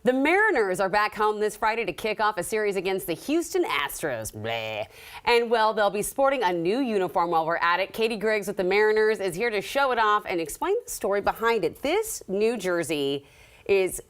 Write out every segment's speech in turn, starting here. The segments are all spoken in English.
The Mariners are back home this Friday to kick off a series against the Houston Astros. Bleh. And, well, they'll be sporting a new uniform while we're at it. Catie Griggs with the Mariners is here to show it off and explain the story behind it. This new jersey is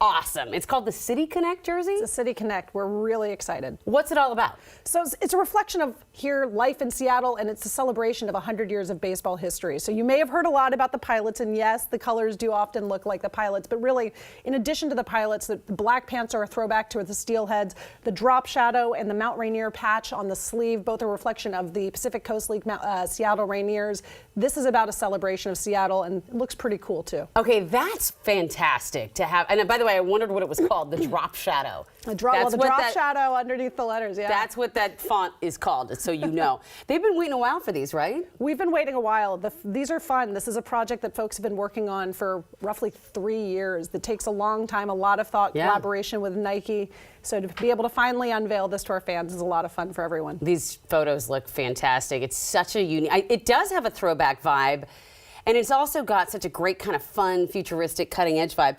awesome. It's called the City Connect jersey? It's the City Connect. We're really excited. What's it all about? So it's a reflection of here, life in Seattle, and it's a celebration of 100 years of baseball history. So you may have heard a lot about the Pilots, and yes, the colors do often look like the Pilots, but really, in addition to the Pilots, the black pants are a throwback to the Steelheads. The drop shadow and the Mount Rainier patch on the sleeve, both a reflection of the Pacific Coast League Seattle Rainiers. This is about a celebration of Seattle, and it looks pretty cool, too. Okay, that's fantastic to have. And by the way, I wondered what it was called, the drop shadow. The drop shadow underneath the letters, yeah. That's what that font is called, so you know. They've been waiting a while for these, right? We've been waiting a while. These are fun. This is a project that folks have been working on for roughly 3 years. That takes a long time, a lot of thought, collaboration with Nike. So to be able to finally unveil this to our fans is a lot of fun for everyone. These photos look fantastic. It's such a unique, it does have a throwback vibe. And it's also got such a great kind of fun, futuristic, cutting-edge vibe.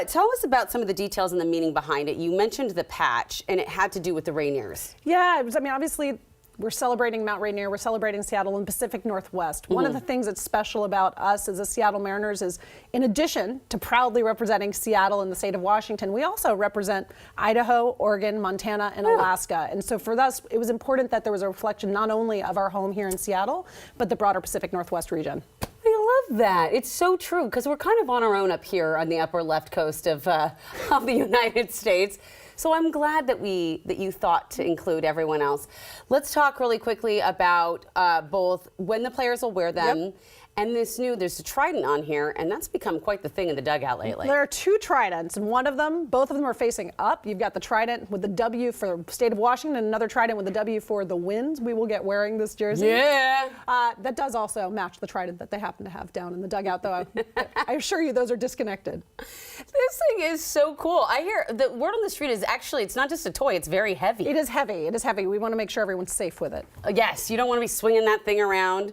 Tell us about some of the details and the meaning behind it. You mentioned the patch, and it had to do with the Rainiers. Yeah, I mean, obviously, we're celebrating Mount Rainier. We're celebrating Seattle and Pacific Northwest. One of the things that's special about us as the Seattle Mariners is, in addition to proudly representing Seattle and the state of Washington, we also represent Idaho, Oregon, Montana, and Alaska. And so for us, it was important that there was a reflection not only of our home here in Seattle, but the broader Pacific Northwest region. I love that. It's so true, because we're kind of on our own up here on the upper left coast of the United States. So I'm glad that you thought to include everyone else. Let's talk really quickly about both when the players will wear them and there's a trident on here, and that's become quite the thing in the dugout lately. There are two tridents, and both of them are facing up. You've got the trident with the W for the state of Washington and another trident with the W for the Winds. We will get wearing this jersey. Yeah. That does also match the trident that they happen to have down in the dugout, though I assure you those are disconnected. This thing is so cool. I hear the word on the street is actually, it's not just a toy, it's very heavy. It is heavy. It is heavy. We want to make sure everyone's safe with it. Yes, you don't want to be swinging that thing around.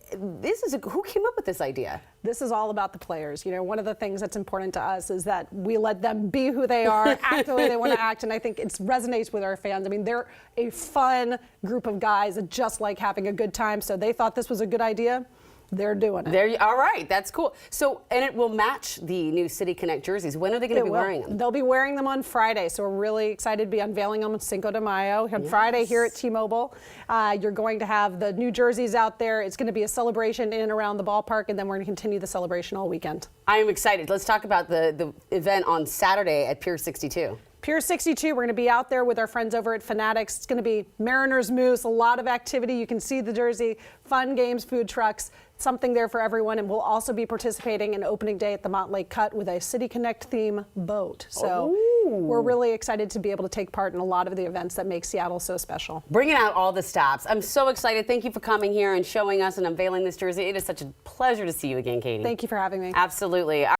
Who came up with this idea? This is all about the players. You know, one of the things that's important to us is that we let them be who they are, act the way they want to act, and I think it resonates with our fans. I mean, they're a fun group of guys that just like having a good time, so they thought this was a good idea. They're doing it. All right, that's cool. So, and it will match the new City Connect jerseys. When are they going to be wearing them? They'll be wearing them on Friday, so we're really excited to be unveiling them on Cinco de Mayo. On Friday here at T-Mobile. You're going to have the new jerseys out there. It's going to be a celebration in and around the ballpark, and then we're going to continue the celebration all weekend. I am excited. Let's talk about the event on Saturday at Pier 62. Pier 62, we're going to be out there with our friends over at Fanatics. It's going to be Mariners Moose, a lot of activity. You can see the jersey, fun games, food trucks, something there for everyone. And we'll also be participating in opening day at the Montlake Cut with a City Connect theme boat. So we're really excited to be able to take part in a lot of the events that make Seattle so special. Bringing out all the stops. I'm so excited. Thank you for coming here and showing us and unveiling this jersey. It is such a pleasure to see you again, Catie. Thank you for having me. Absolutely.